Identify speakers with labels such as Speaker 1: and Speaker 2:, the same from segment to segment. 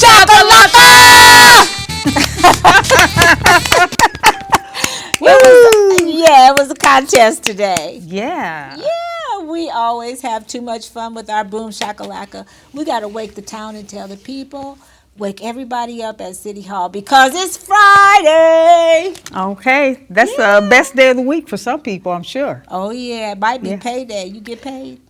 Speaker 1: shakalaka! It was a contest today.
Speaker 2: Yeah.
Speaker 1: Yeah, we always have too much fun with our boom shakalaka. We got to wake the town and tell the people, wake everybody up at City Hall because it's Friday.
Speaker 2: Okay, that's the best day of the week for some people, I'm sure.
Speaker 1: Oh, yeah, it might be
Speaker 2: Yeah.
Speaker 1: payday. You get paid?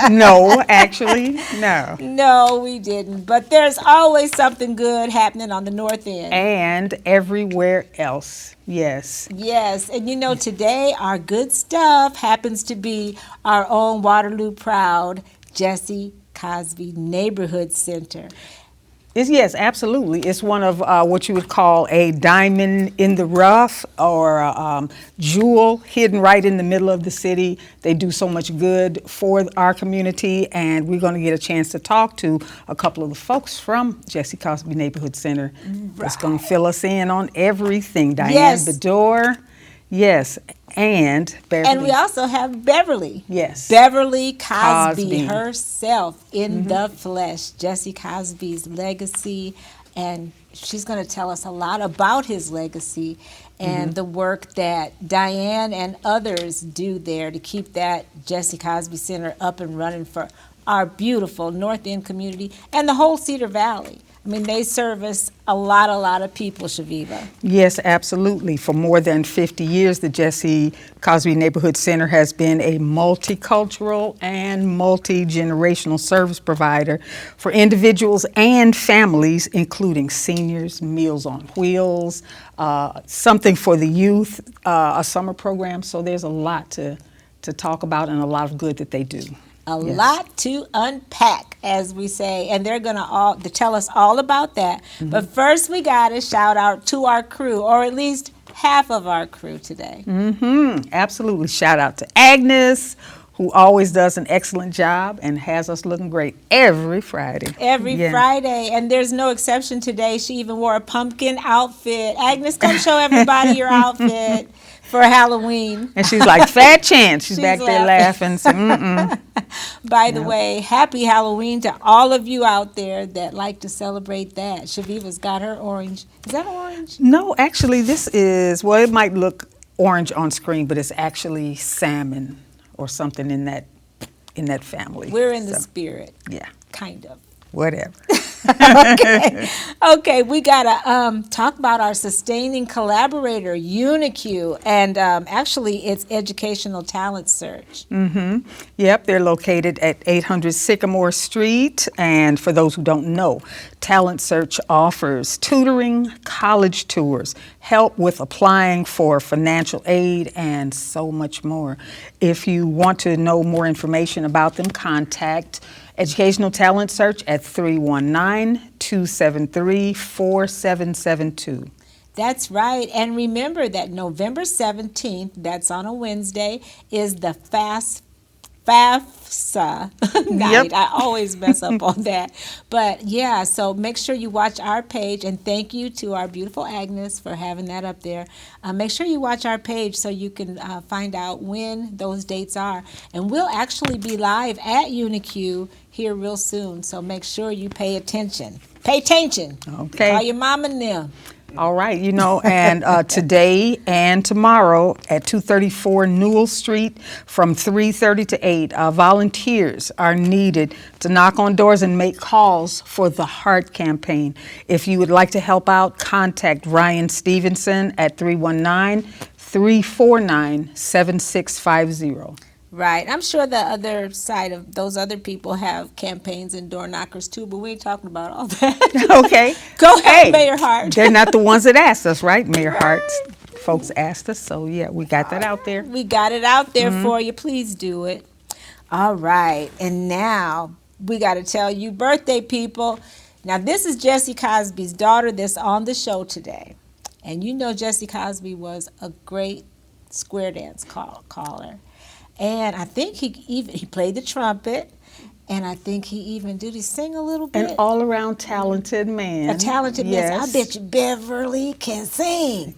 Speaker 2: No, actually, no.
Speaker 1: No, we didn't. But there's always something good happening on the North End.
Speaker 2: And everywhere else, yes.
Speaker 1: Yes, and you know, today our good stuff happens to be our own Waterloo Proud Jesse Cosby Neighborhood Center.
Speaker 2: Yes, absolutely. It's one of what you would call a diamond in the rough or a jewel hidden right in the middle of the city. They do so much good for our community, and we're going to get a chance to talk to a couple of the folks from Jesse Cosby Neighborhood Center. That's going to fill us in on everything. Dianne Bedore, yes, and Beverly.
Speaker 1: And we also have Beverly.
Speaker 2: Yes.
Speaker 1: Beverly Cosby herself in the flesh. Jesse Cosby's legacy. And she's going to tell us a lot about his legacy and the work that Dianne and others do there to keep that Jesse Cosby Center up and running for our beautiful North End community and the whole Cedar Valley. I mean, they service a lot of people, Chaveevah.
Speaker 2: Yes, absolutely. For more than 50 years, the Jesse Cosby Neighborhood Center has been a multicultural and multi-generational service provider for individuals and families, including seniors, Meals on Wheels, something for the youth, a summer program. So there's a lot to talk about and a lot of good that they do.
Speaker 1: A lot to unpack, as we say, and they're going to tell us all about that. But first, we got to shout out to our crew, or at least half of our crew today.
Speaker 2: Absolutely. Shout out to Agnes, who always does an excellent job and has us looking great every Friday.
Speaker 1: Every Friday, and there's no exception today. She even wore a pumpkin outfit. Agnes, come show everybody your outfit for Halloween.
Speaker 2: And she's like, fat chance. She's back there laughing. So,
Speaker 1: By the way, happy Halloween to all of you out there that like to celebrate that. Chaveevah's got her orange. Is that orange?
Speaker 2: No, actually, this is, well, it might look orange on screen, but it's actually salmon or something in that family.
Speaker 1: We're in the spirit.
Speaker 2: Yeah.
Speaker 1: Kind of.
Speaker 2: Whatever.
Speaker 1: Okay, we gotta talk about our sustaining collaborator, UniQ, and actually it's Educational Talent Search.
Speaker 2: Yep, they're located at 800 Sycamore Street, and for those who don't know, Talent Search offers tutoring, college tours, help with applying for financial aid, and so much more. If you want to know more information about them, contact Educational Talent Search at 319-273-4772.
Speaker 1: That's right. And remember that November 17th, that's on a Wednesday, is the FAFSA night. I always mess up on that. But yeah, so make sure you watch our page, and thank you to our beautiful Agnes for having that up there. Make sure you watch our page so you can find out when those dates are. And we'll actually be live at UniQ here real soon, so make sure you pay attention. Pay attention.
Speaker 2: Okay.
Speaker 1: Call your mom and them.
Speaker 2: All right, and today and tomorrow at 234 Newell Street from 3:30 to 8, volunteers are needed to knock on doors and make calls for the Heart Campaign. If you would like to help out, contact Ryan Stevenson at 319-349-7650.
Speaker 1: Right. I'm sure the other side of those other people have campaigns and door knockers too, but we ain't talking about all that.
Speaker 2: Okay.
Speaker 1: Go ahead, Mayor Hart.
Speaker 2: They're not the ones that asked us, right? Mayor Hart's folks asked us, so yeah, we got that out there.
Speaker 1: We got it out there for you. Please do it. All right. And now we got to tell you, birthday people. Now, this is Jesse Cosby's daughter that's on the show today. And you know Jesse Cosby was a great square dance caller. And I think he played the trumpet, and I think did he sing a little bit?
Speaker 2: An all-around talented man.
Speaker 1: A talented man. I bet you Beverly can sing.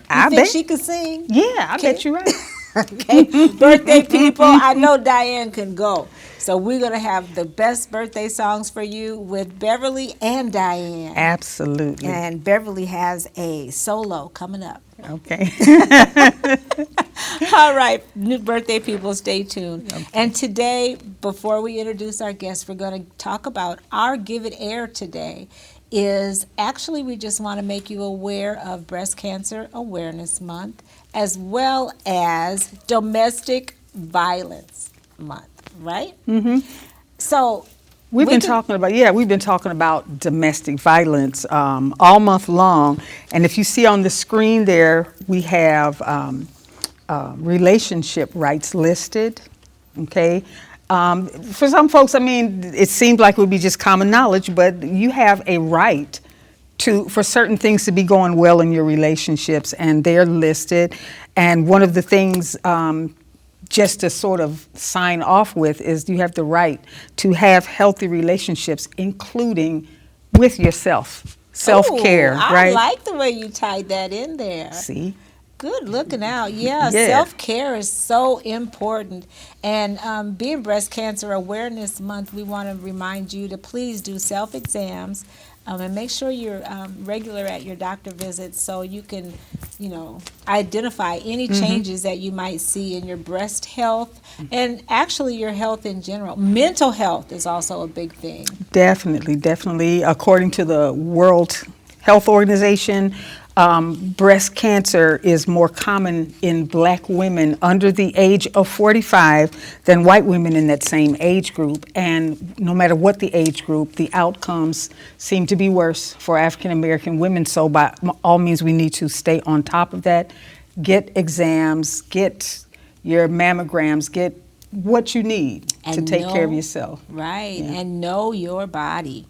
Speaker 2: I
Speaker 1: bet she can sing.
Speaker 2: Yeah, I bet you're right.
Speaker 1: Okay, birthday people, I know Dianne can go. So we're going to have the best birthday songs for you with Beverly and Dianne.
Speaker 2: Absolutely.
Speaker 1: And Beverly has a solo coming up.
Speaker 2: Okay.
Speaker 1: All right, new birthday people, stay tuned. Okay. And today, before we introduce our guests, we're going to talk about our Give It Air today. Is actually, we just want to make you aware of Breast Cancer Awareness Month, as well as Domestic Violence Month, right? Mm-hmm. So
Speaker 2: we've been talking about domestic violence all month long, and if you see on the screen there, we have relationship rights listed. Okay. For some folks, I mean, it seems like it would be just common knowledge, but you have a right for certain things to be going well in your relationships, and they're listed. And one of the things, just to sort of sign off with, is you have the right to have healthy relationships, including with yourself. Self-care, right?
Speaker 1: I like the way you tied that in there.
Speaker 2: See?
Speaker 1: Good looking out. Yeah. Self-care is so important. And being Breast Cancer Awareness Month, we want to remind you to please do self-exams and make sure you're regular at your doctor visits so you can, identify any changes that you might see in your breast health and actually your health in general. Mental health is also a big thing.
Speaker 2: Definitely. According to the World Health Organization, breast cancer is more common in black women under the age of 45 than white women in that same age group. And no matter what the age group, the outcomes seem to be worse for African American women. So by all means, we need to stay on top of that. Get exams, get your mammograms, get what you need to take care of yourself.
Speaker 1: Right, and know your body.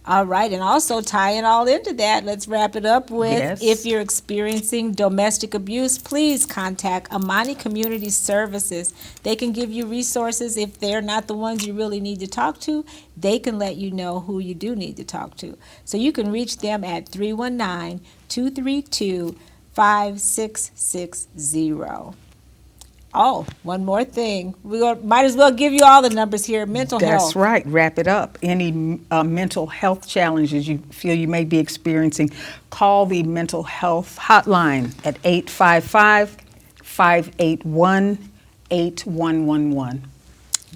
Speaker 1: All right, and also tying all into that, let's wrap it up with, if you're experiencing domestic abuse, please contact Amani Community Services. They can give you resources. If they're not the ones you really need to talk to, they can let you know who you do need to talk to. So you can reach them at 319-232-5660. Oh, one more thing. We might as well give you all the numbers here. Mental health.
Speaker 2: That's right. Wrap it up. Any mental health challenges you feel you may be experiencing, call the mental health hotline at 855-581-8111.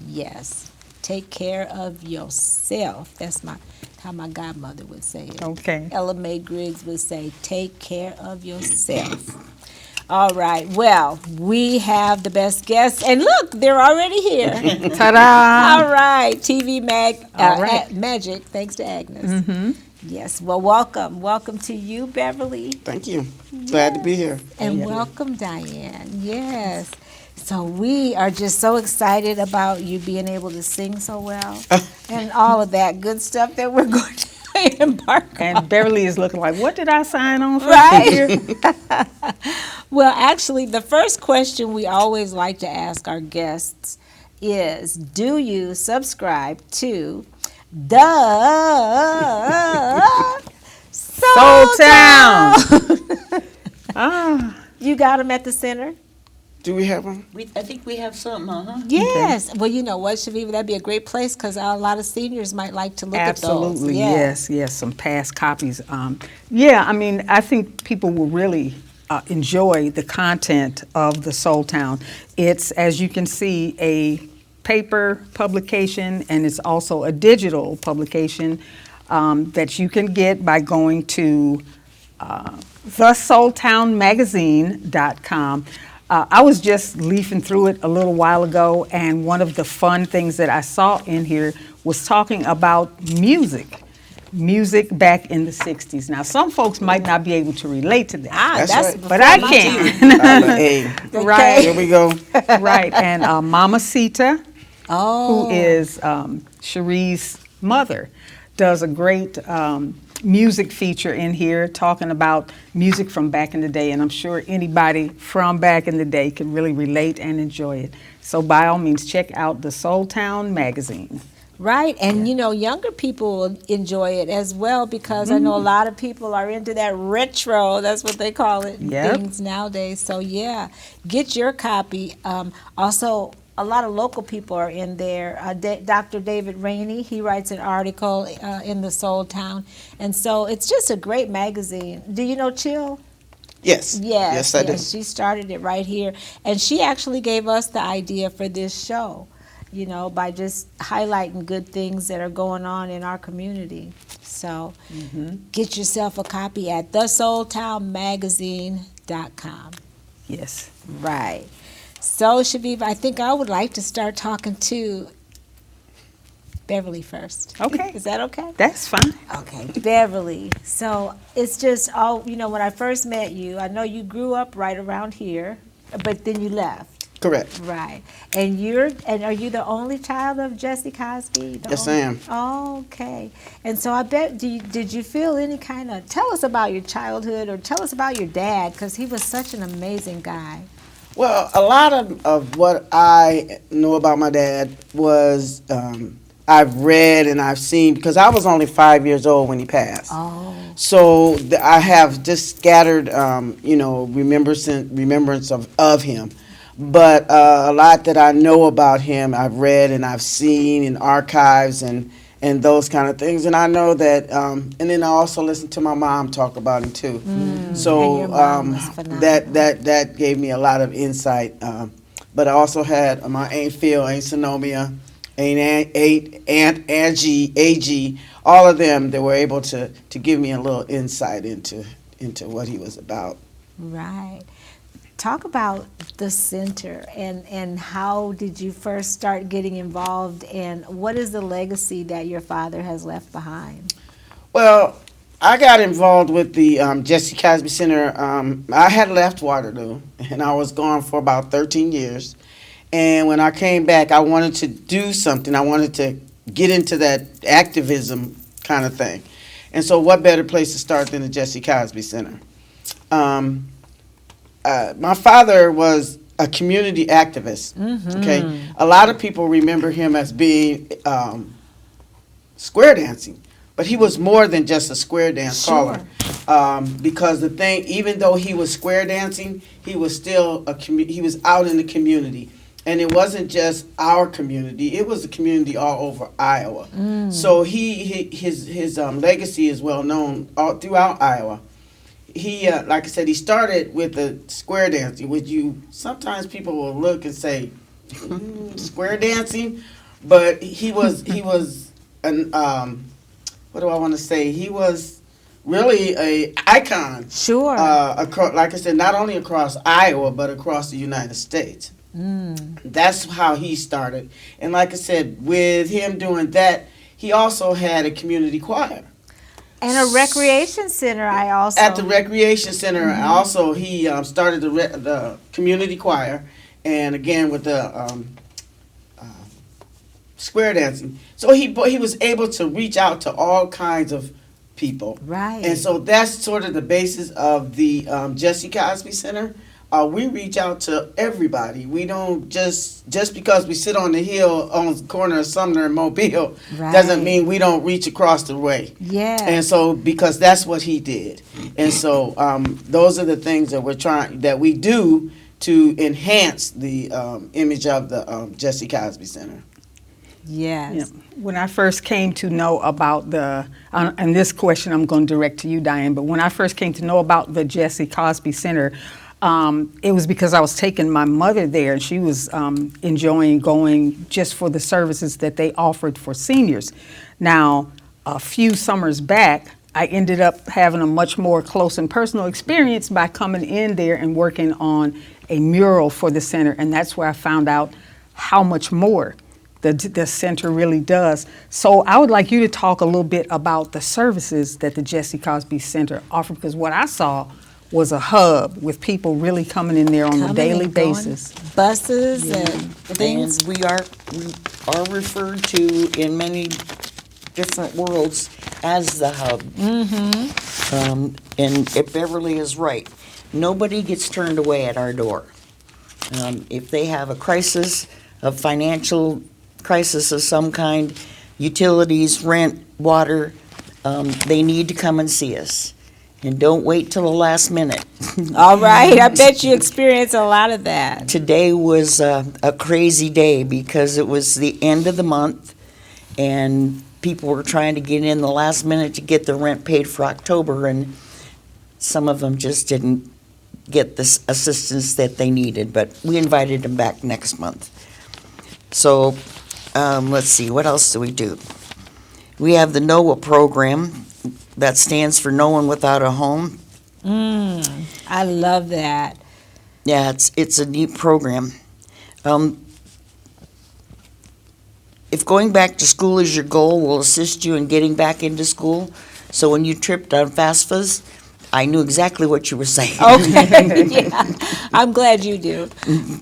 Speaker 1: Yes. Take care of yourself. That's how my godmother would say it.
Speaker 2: Okay.
Speaker 1: Ella Mae Griggs would say, take care of yourself. All right. Well, we have the best guests. And look, they're already here.
Speaker 2: Ta-da!
Speaker 1: All right. TV Magic, thanks to Agnes. Mm-hmm. Yes. Well, welcome. Welcome to you, Beverly.
Speaker 3: Thank you. Glad to be here.
Speaker 1: And welcome, Dianne. Yes. So we are just so excited about you being able to sing so well and all of that good stuff that we're going to embark on.
Speaker 2: And Beverly is looking like, what did I sign on for?
Speaker 1: Right? Well, actually, the first question we always like to ask our guests is, do you subscribe to the Soul Town? You got them at the center?
Speaker 3: Do we have them?
Speaker 4: I think we have some,
Speaker 1: Yes. Okay. Well, you know what, Chaveevah, that'd be a great place because a lot of seniors might like to look at those.
Speaker 2: Absolutely, yes, some past copies. I mean, I think people will really enjoy the content of the Soul Town. It's, as you can see, a paper publication, and it's also a digital publication that you can get by going to thesoultownmagazine.com. I was just leafing through it a little while ago, and one of the fun things that I saw in here was talking about music back in the 60s. Now, some folks might not be able to relate to that.
Speaker 3: That's right.
Speaker 2: But I can.
Speaker 3: Right. Here we go.
Speaker 2: Right. And Mama Sita, who is Cherie's mother, does a great music feature in here talking about music from back in the day, and I'm sure anybody from back in the day can really relate and enjoy it. So by all means, check out the Soul Town magazine.
Speaker 1: Right, and younger people will enjoy it as well because I know a lot of people are into that retro, that's what they call it,
Speaker 2: Yep.
Speaker 1: things nowadays. So, yeah, get your copy. Also, a lot of local people are in there. Dr. David Rainey, he writes an article in the Soul Town. And so it's just a great magazine. Do you know Chill?
Speaker 3: Yes.
Speaker 1: Yes,
Speaker 3: I do.
Speaker 1: she started it right here. And she actually gave us the idea for this show, by just highlighting good things that are going on in our community. So get yourself a copy at thesoultownmagazine.com.
Speaker 2: Yes.
Speaker 1: Right. So, Chaveevah, I think I would like to start talking to Beverly first.
Speaker 2: Okay.
Speaker 1: Is that okay?
Speaker 2: That's fine.
Speaker 1: Okay, Beverly. So it's just when I first met you, I know you grew up right around here, but then you left.
Speaker 3: Correct.
Speaker 1: Right. And are you the only child of Jesse Cosby?
Speaker 3: Yes, I am.
Speaker 1: Oh, okay. And so I bet, did you feel any kind of, tell us about your childhood or tell us about your dad, because he was such an amazing guy.
Speaker 3: Well, a lot of what I know about my dad was I've read and I've seen, because I was only 5 years old when he passed.
Speaker 1: Oh.
Speaker 3: So I have just scattered, remembrance of him. But a lot that I know about him, I've read and I've seen in archives and those kind of things. And I know that, and then I also listened to my mom talk about him too. So
Speaker 1: And your mom was phenomenal.
Speaker 3: that gave me a lot of insight. But I also had my Aunt Phil, Aunt Sonomia, Aunt Angie, AG, all of them that were able to give me a little insight into what he was about.
Speaker 1: Right. Talk about the center and how did you first start getting involved, and what is the legacy that your father has left behind?
Speaker 3: Well, I got involved with the Jesse Cosby Center. I had left Waterloo, and I was gone for about 13 years. And when I came back, I wanted to do something. I wanted to get into that activism kind of thing. And so what better place to start than the Jesse Cosby Center? My father was a community activist. Okay, a lot of people remember him as being square dancing, but he was more than just a square dance caller. Because the thing, even though he was square dancing, he was still he was out in the community, and it wasn't just our community; it was the community all over Iowa. So his legacy is well known all throughout Iowa. He, like I said, he started with the square dancing, which sometimes people will look and say, square dancing, but he was an, what do I want to say? He was really a icon.
Speaker 1: Sure.
Speaker 3: Like I said, not only across Iowa, but across the United States. That's how he started. And like I said, with him doing that, he also had a community choir.
Speaker 1: And a recreation center,
Speaker 3: At the recreation center, also he started the community choir, and again with the square dancing. So he was able to reach out to all kinds of people.
Speaker 1: Right.
Speaker 3: And so that's sort of the basis of the Jesse Cosby Center. We reach out to everybody. We don't just because we sit on the hill on the corner of Sumner and Mobile doesn't mean we don't reach across the way.
Speaker 1: Yeah.
Speaker 3: And so because that's what he did. And so those are the things that we do to enhance the image of the Jesse Cosby Center.
Speaker 1: Yes.
Speaker 2: Yeah. When I first came to know about and this question I'm going to direct to you, Dianne, but when I first came to know about the Jesse Cosby Center, it was because I was taking my mother there, and she was enjoying going just for the services that they offered for seniors. Now, a few summers back, I ended up having a much more close and personal experience by coming in there and working on a mural for the center, and that's where I found out how much more the center really does. So I would like you to talk a little bit about the services that the Jesse Cosby Center offered, because what I saw was a hub with people really coming in there on a daily basis.
Speaker 1: Buses and things.
Speaker 4: And we are referred to in many different worlds as the hub. And if Beverly is right, nobody gets turned away at our door. If they have a crisis, a financial crisis of some kind, utilities, rent, water, they need to come and see us. And don't wait till the last minute.
Speaker 1: All right. I bet you experience a lot of that.
Speaker 4: Today was a crazy day because it was the end of the month and people were trying to get in the last minute to get their rent paid for October, and some of them just didn't get the assistance that they needed, but we invited them back next month. So let's see, what else do we do? We have the NOAA program. That stands for No One Without a Home.
Speaker 1: I love that.
Speaker 4: Yeah, it's a neat program. If going back to school is your goal, we'll assist you in getting back into school. So when you tripped on FAFSAs, I knew exactly what you were saying.
Speaker 1: Okay, yeah, I'm glad you do.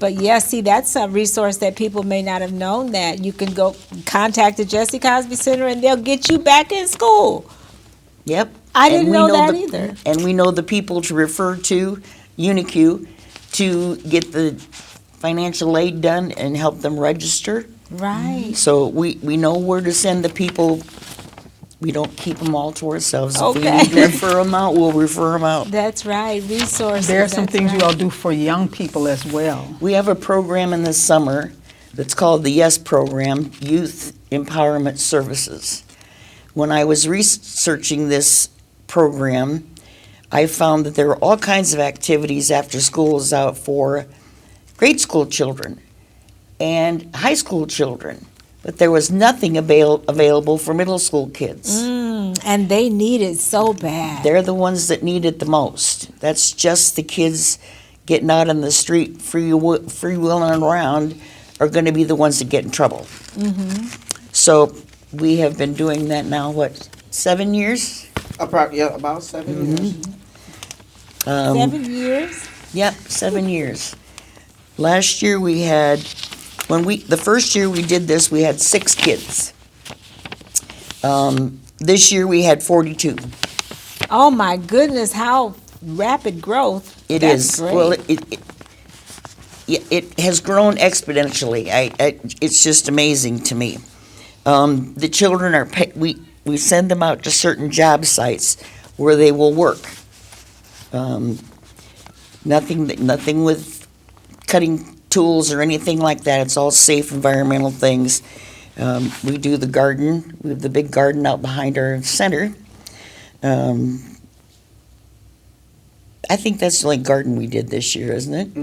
Speaker 1: But yeah, see, that's a resource that people may not have known, that you can go contact the Jesse Cosby Center and they'll get you back in school.
Speaker 4: Yep.
Speaker 1: I didn't
Speaker 4: And we
Speaker 1: know that
Speaker 4: the-
Speaker 1: either.
Speaker 4: And we know the people to refer to, UniQ, to get the financial aid done and help them register.
Speaker 1: Right.
Speaker 4: So we know where to send the people. We don't keep them all to ourselves. If we
Speaker 1: Okay.
Speaker 4: need to refer them out, we'll refer them out.
Speaker 1: That's right. Resources.
Speaker 2: There are some
Speaker 1: that's
Speaker 2: things
Speaker 1: right.
Speaker 2: you all do for young people as well.
Speaker 4: We have a program in the summer that's called the YES program, Youth Empowerment Services. When I was researching this program, I found that there were all kinds of activities after school is out for grade school children and high school children, but there was nothing available for middle school kids.
Speaker 1: And they need it so bad.
Speaker 4: They're the ones that need it the most. That's just the kids getting out on the street freewheeling around are going to be the ones that get in trouble. So we have been doing that now, what, 7 years?
Speaker 3: About 7 years.
Speaker 1: 7 years?
Speaker 4: Yep, 7 years. Last year we had, the first year we did this, we had 6 kids. This year we had 42.
Speaker 1: Oh my goodness, how rapid growth.
Speaker 4: It
Speaker 1: That's
Speaker 4: is.
Speaker 1: Great.
Speaker 4: Well, it has grown exponentially. It's just amazing to me. The children are, we send them out to certain job sites where they will work. Nothing with cutting tools or anything like that. It's all safe environmental things. We do the garden. We have the big garden out behind our center. I think that's the only garden we did this year, isn't it?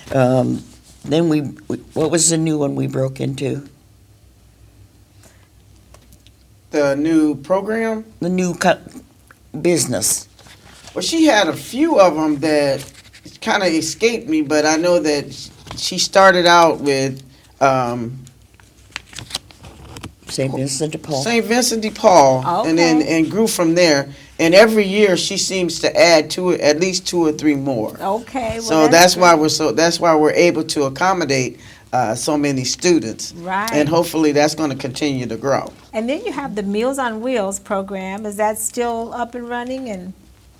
Speaker 4: Then what was the new one we broke into?
Speaker 3: The new program.
Speaker 4: The new business.
Speaker 3: Well, she had a few of them that kind of escaped me, but I know that she started out with
Speaker 4: St. Vincent de Paul.
Speaker 3: St. Vincent de Paul, and then
Speaker 1: Okay.
Speaker 3: and grew from there. And every year she seems to add to it at least 2 or 3 more.
Speaker 1: Okay. Well,
Speaker 3: So that's why we're able to accommodate so many students.
Speaker 1: Right.
Speaker 3: And hopefully that's going to continue to grow.
Speaker 1: And then you have the Meals on Wheels program. Is that still up and running? And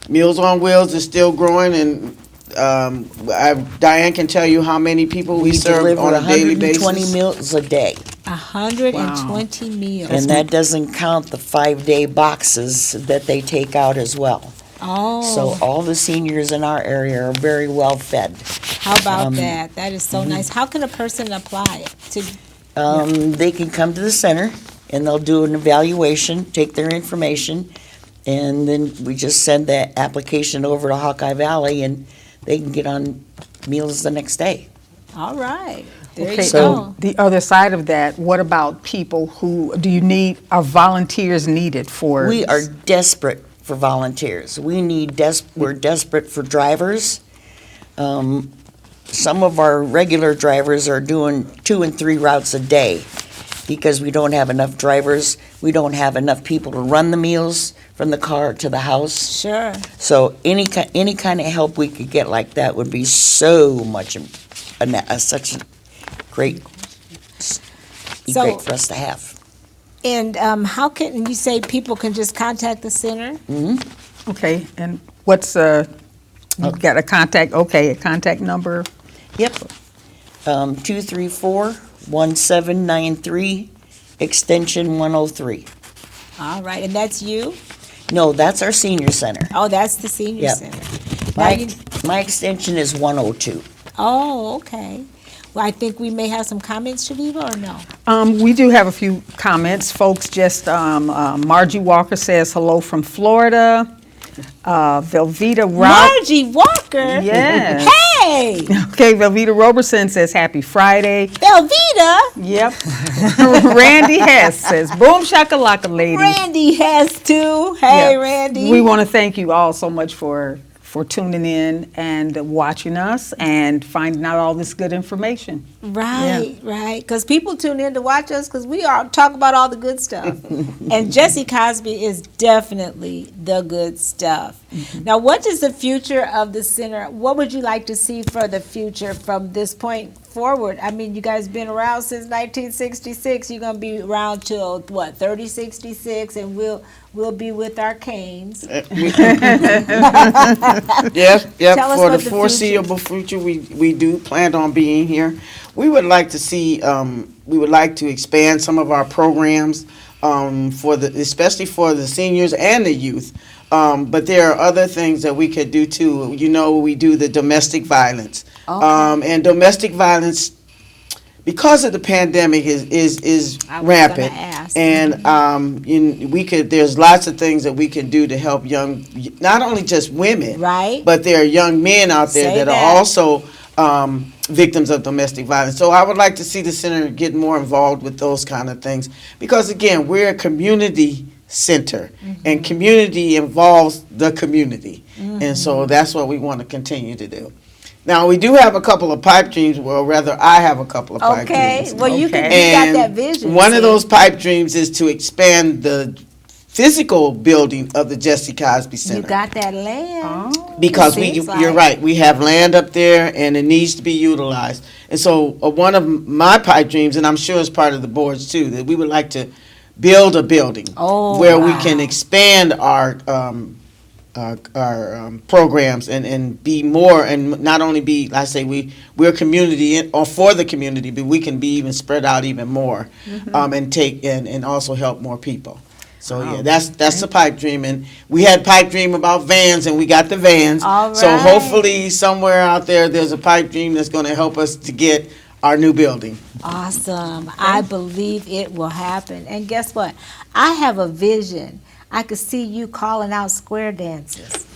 Speaker 3: Meals on Wheels is still growing, and Dianne can tell you how many people we serve
Speaker 4: deliver
Speaker 3: on a daily
Speaker 4: 120
Speaker 3: basis.
Speaker 4: meals a day.
Speaker 1: 120 meals.
Speaker 4: And that doesn't count the 5-day boxes that they take out as well.
Speaker 1: Oh,
Speaker 4: So all the seniors in our area are very well fed.
Speaker 1: how about that? That is so nice. How can a person apply to?
Speaker 4: They can come to the center and they'll do an evaluation, take their information, and then we just send that application over to Hawkeye Valley and they can get on meals the next day.
Speaker 1: All right. There
Speaker 2: Okay,
Speaker 1: you
Speaker 4: So-
Speaker 1: go.
Speaker 2: the other side of that, what about people who, are volunteers needed for?
Speaker 4: We are desperate for volunteers. We're desperate for drivers. Some of our regular drivers are doing 2 and 3 routes a day because we don't have enough drivers. We don't have enough people to run the meals from the car to the house.
Speaker 1: Sure.
Speaker 4: So any kind of help we could get like that would be so much, such a great for us to have.
Speaker 1: And how can you say people can just contact the center?
Speaker 2: Okay, and what's, you've got a contact number?
Speaker 4: Yep. 234-1793 extension 103.
Speaker 1: All right, and that's you?
Speaker 4: No, that's our senior center.
Speaker 1: Oh, that's the senior
Speaker 4: Yep.
Speaker 1: center. Now you,
Speaker 4: My extension is 102.
Speaker 1: oh, okay. Well, I think we may have some comments, Chaveevah, or no?
Speaker 2: We do have a few comments. Folks, just Margie Walker says hello from Florida. Velveeta
Speaker 1: Margie Walker?
Speaker 2: Yes.
Speaker 1: Hey!
Speaker 2: Okay, Velveeta Roberson says happy Friday.
Speaker 1: Velveeta?
Speaker 2: Yep. Randy Hess says boom shakalaka, ladies.
Speaker 1: Randy has too. Hey,
Speaker 2: Yeah.
Speaker 1: Randy.
Speaker 2: We want to thank you all so much for tuning in and watching us and finding out all this good information.
Speaker 1: Right, right. Because people tune in to watch us because we are talk about all the good stuff. And Jesse Cosby is definitely the good stuff. Now, what is the future of the center? What would you like to see for the future from this point forward? I mean, you guys been around since 1966. You're going to be around till, what, 3066, and we'll be with our canes.
Speaker 3: Yes, yep.
Speaker 1: Tell us
Speaker 3: For
Speaker 1: what
Speaker 3: the
Speaker 1: the
Speaker 3: foreseeable future, we do plan on being here. We would like to see, we would like to expand some of our programs especially for the seniors and the youth. But there are other things that we could do too. You know, we do the domestic violence, and domestic violence, because of the pandemic, is
Speaker 1: I was
Speaker 3: rampant.
Speaker 1: gonna ask.
Speaker 3: And we could. There's lots of things that we can do to help not only just women,
Speaker 1: Right.
Speaker 3: but there are young men out there
Speaker 1: Say
Speaker 3: that
Speaker 1: that.
Speaker 3: are also victims of domestic violence. So I would like to see the center get more involved with those kind of things, because again, we're a community center, and community involves the community, and so that's what we want to continue to do. Now, we do have a couple of pipe dreams, well, rather, I have a couple of pipe
Speaker 1: Okay.
Speaker 3: dreams.
Speaker 1: Well, you
Speaker 2: Okay.
Speaker 1: got
Speaker 3: And
Speaker 1: that vision.
Speaker 3: one of
Speaker 1: see?
Speaker 3: those pipe dreams is to expand the physical building of the Jesse Cosby Center.
Speaker 1: You got that land.
Speaker 3: Because
Speaker 1: Seems
Speaker 3: you're
Speaker 1: like.
Speaker 3: right, we have land up there and it needs to be utilized. And so one of my pipe dreams, and I'm sure it's part of the board's too, that we would like to build a building where we can expand our programs and be more, and not only be, I say we're community or for the community, but we can be even spread out even more, and take and also help more people. So yeah, that's the pipe dream, and we had pipe dream about vans, and we got the vans.
Speaker 1: All
Speaker 3: So
Speaker 1: right.
Speaker 3: hopefully somewhere out there's a pipe dream that's going to help us to get our new building.
Speaker 1: Awesome. I believe it will happen. And guess what? I have a vision. I could see you calling out square dances.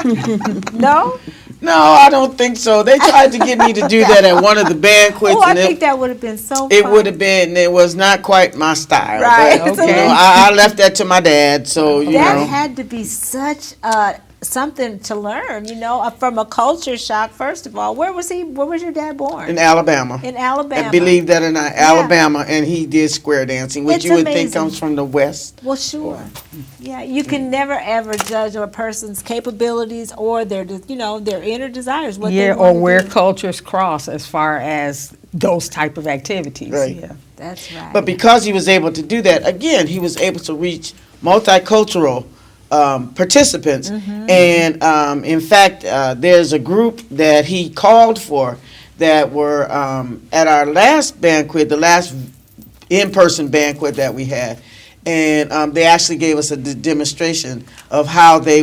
Speaker 1: No?
Speaker 3: No, I don't think so. They tried to get me to do that at one of the banquets,
Speaker 1: Oh, I
Speaker 3: and
Speaker 1: think that would have been so
Speaker 3: it
Speaker 1: fun.
Speaker 3: would have been. It was not quite my style.
Speaker 1: Right.
Speaker 3: But,
Speaker 1: Okay.
Speaker 3: I left that to my dad. So
Speaker 1: That had to be such something to learn, from a culture shock. First of all, where was he? Where was your dad born?
Speaker 3: in Alabama.
Speaker 1: In Alabama.
Speaker 3: And believe that or not, Alabama, and he did square dancing, which
Speaker 1: It's
Speaker 3: you would think
Speaker 1: amazing.
Speaker 3: comes from the West.
Speaker 1: Well, sure. Yeah, you can never ever judge a person's capabilities or their inner desires. What they
Speaker 2: Or
Speaker 1: wanna
Speaker 2: where
Speaker 1: do.
Speaker 2: cultures cross as far as those type of activities.
Speaker 3: Right.
Speaker 2: Yeah.
Speaker 1: That's right.
Speaker 3: But because he was able to do that, again, he was able to reach multicultural participants. And in fact, there's a group that he called for that were at our last banquet, the last in-person banquet that we had. And they actually gave us a demonstration of how he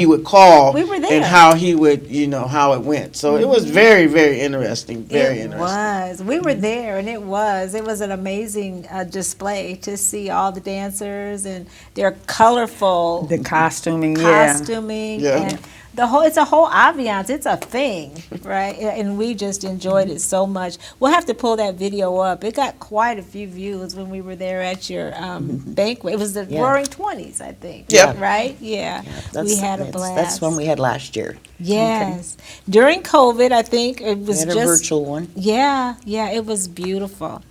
Speaker 3: would call,
Speaker 1: We were there.
Speaker 3: and how he would, how it went. So it was very, very interesting. Very
Speaker 1: It
Speaker 3: interesting.
Speaker 1: was. We were there, and it was an amazing display to see all the dancers and their colorful
Speaker 2: The costuming,
Speaker 1: costuming
Speaker 3: Yeah.
Speaker 1: and it's a whole ambiance. It's a thing, right? And we just enjoyed it so much. We'll have to pull that video up. It got quite a few views when we were there at your banquet. It was the
Speaker 4: Yeah.
Speaker 1: Roaring Twenties, I think.
Speaker 3: Yep.
Speaker 1: Right? Yeah. We had a blast.
Speaker 4: That's one we had last year.
Speaker 1: Yes. During COVID, I think it
Speaker 4: We
Speaker 1: was
Speaker 4: had a
Speaker 1: just
Speaker 4: virtual one.
Speaker 1: yeah, it was beautiful.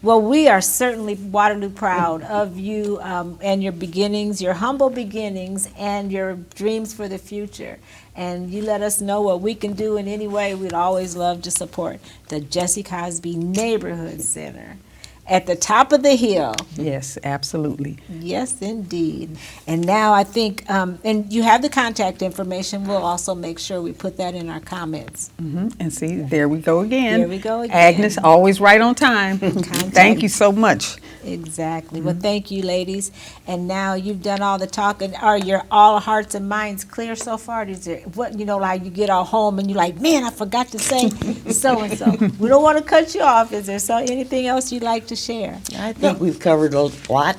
Speaker 1: Well, we are certainly Waterloo proud of you and your beginnings, your humble beginnings, and your dreams for the future. And you let us know what we can do in any way. We'd always love to support the Jesse Cosby Neighborhood Center. at the top of the hill.
Speaker 2: Yes, absolutely.
Speaker 1: Yes, indeed. And now I think, and you have the contact information. We'll also make sure we put that in our comments.
Speaker 2: And see, there we go again.
Speaker 1: There we go again.
Speaker 2: Agnes, always right on time. Thank you so much.
Speaker 1: Exactly. Well, thank you, ladies. And now you've done all the talking. Are your all hearts and minds clear so far? Is there what like you get all home and you're like, man, I forgot to say so and so. We don't want to cut you off. Is there anything else you'd like to share?
Speaker 4: I think we've covered a lot.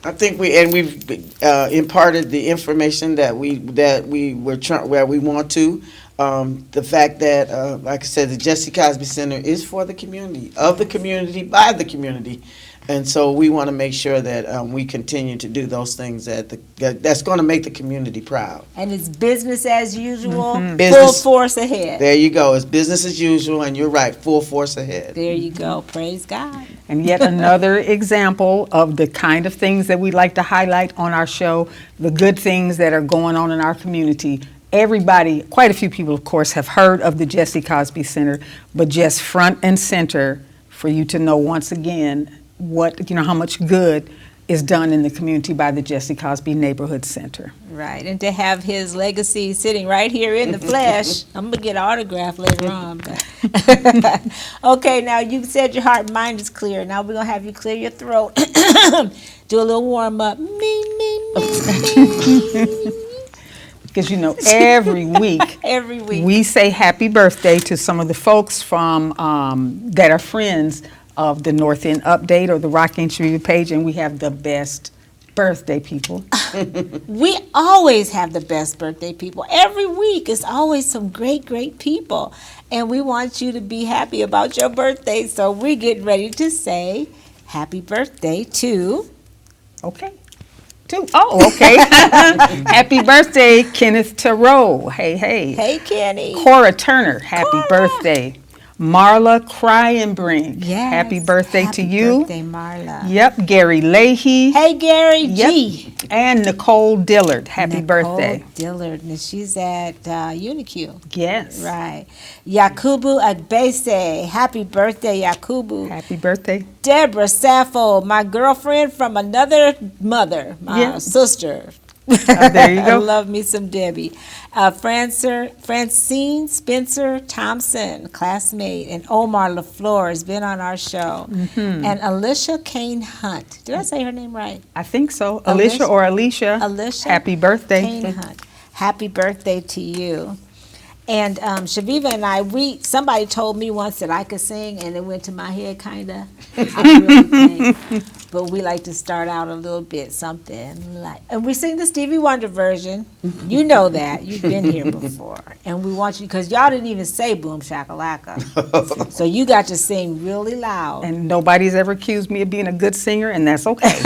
Speaker 3: I think we've imparted the information that we were trying where we want to. The fact that, like I said, the Jesse Cosby Center is for the community, of the community, by the community. And so we want to make sure that we continue to do those things that's going to make the community proud.
Speaker 1: And it's business as usual, full
Speaker 3: Business-
Speaker 1: force ahead.
Speaker 3: There you go. It's business as usual, and you're right, full force ahead.
Speaker 1: There you go. Praise God.
Speaker 2: And yet another example of the kind of things that we like to highlight on our show, the good things that are going on in our community. Everybody, quite a few people, of course, have heard of the Jesse Cosby Center, but just front and center for you to know once again how much good is done in the community by the Jesse Cosby Neighborhood Center.
Speaker 1: Right, and to have his legacy sitting right here in the flesh. I'm going to get an autograph later on. Okay, now you said your heart and mind is clear. Now we're going to have you clear your throat. Do a little warm up.
Speaker 2: Because every week, we say happy birthday to some of the folks from that are friends of the North End Update or the Rocki and Chaveevah page, and we have the best birthday people.
Speaker 1: We always have the best birthday people. Every week is always some great, great people. And we want you to be happy about your birthday. So we're getting ready to say happy birthday to...
Speaker 2: Okay. Happy birthday, Kenneth Terrell. Hey.
Speaker 1: Hey, Kenny.
Speaker 2: Cora Turner, happy birthday. Marla Cryenbrink,
Speaker 1: Yes.
Speaker 2: happy birthday to you.
Speaker 1: Happy birthday, Marla.
Speaker 2: Yep, Gary Leahy.
Speaker 1: Hey, Gary
Speaker 2: Yep.
Speaker 1: G.
Speaker 2: And Nicole Dillard, happy birthday.
Speaker 1: Nicole Dillard, and she's at UniQ.
Speaker 2: Yes.
Speaker 1: Right. Yakubu Agbese, happy birthday, Yakubu.
Speaker 2: Happy birthday.
Speaker 1: Deborah Sappho, my girlfriend from another mother, my sister.
Speaker 2: There you
Speaker 1: I
Speaker 2: go.
Speaker 1: love me some Debbie. Francine Spencer Thompson, classmate, and Omar LaFleur has been on our show. And Alicia Kane Hunt. Did I say her name right?
Speaker 2: I think so. Alicia or Alicia.
Speaker 1: Alicia.
Speaker 2: Happy birthday.
Speaker 1: Kane Hunt. Happy birthday to you. And Chaveevah and I, somebody told me once that I could sing, and it went to my head, kind of. I really can't. But we like to start out a little bit, something like, and we sing the Stevie Wonder version. You know that. You've been here before. And we want you, because y'all didn't even say boom shakalaka. So you got to sing really loud.
Speaker 2: And nobody's ever accused me of being a good singer, and that's okay.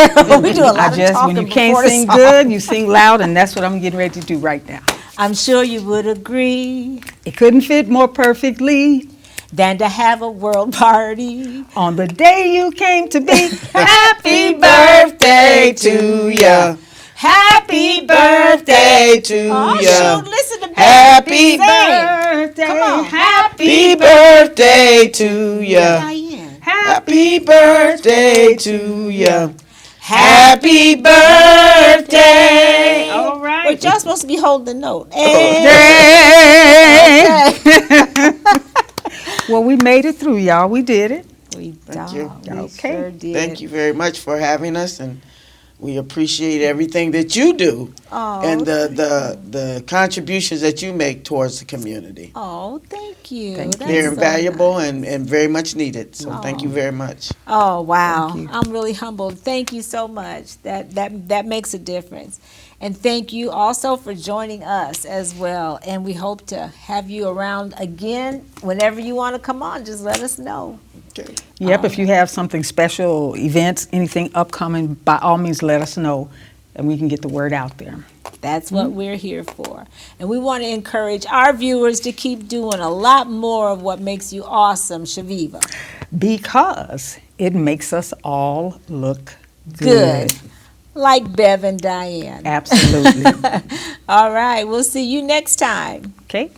Speaker 1: We do a lot of talking
Speaker 2: when you can't
Speaker 1: before the
Speaker 2: sing
Speaker 1: song.
Speaker 2: good, you sing loud, and that's what I'm getting ready to do right now.
Speaker 1: I'm sure you would agree
Speaker 2: It couldn't fit more perfectly
Speaker 1: than to have a world party.
Speaker 2: on the day you came to be.
Speaker 3: Happy birthday to ya.
Speaker 1: Happy
Speaker 3: Birthday to
Speaker 1: Oh,
Speaker 3: ya.
Speaker 1: shoot, listen to
Speaker 3: Happy
Speaker 2: birthday.
Speaker 1: Come on.
Speaker 3: Happy birthday to ya.
Speaker 1: Dianne.
Speaker 3: Happy birthday to ya. Happy birthday.
Speaker 2: All right.
Speaker 1: Wait, y'all supposed to be holding the note.
Speaker 2: Well, we made it through, y'all. We did it.
Speaker 1: We
Speaker 3: Thank you.
Speaker 2: Okay.
Speaker 1: sure did.
Speaker 3: Thank you very much for having us, and we appreciate everything that you do and the contributions that you make towards the community.
Speaker 1: Oh, thank you.
Speaker 2: Thank you.
Speaker 1: That's
Speaker 3: They're
Speaker 1: so
Speaker 3: invaluable and very much needed. So thank you very much.
Speaker 1: Oh, wow.
Speaker 2: Thank you.
Speaker 1: I'm really humbled. Thank you so much. That makes a difference. And thank you also for joining us as well. And we hope to have you around again. Whenever you want to come on, just let us know.
Speaker 3: Okay.
Speaker 2: Yep, if you have something special, events, anything upcoming, by all means let us know and we can get the word out there.
Speaker 1: That's what we're here for. And we want to encourage our viewers to keep doing a lot more of what makes you awesome, Chaveevah.
Speaker 2: Because it makes us all look
Speaker 1: Good. Like Bev and Dianne.
Speaker 2: Absolutely.
Speaker 1: All right. We'll see you next time.
Speaker 2: Okay.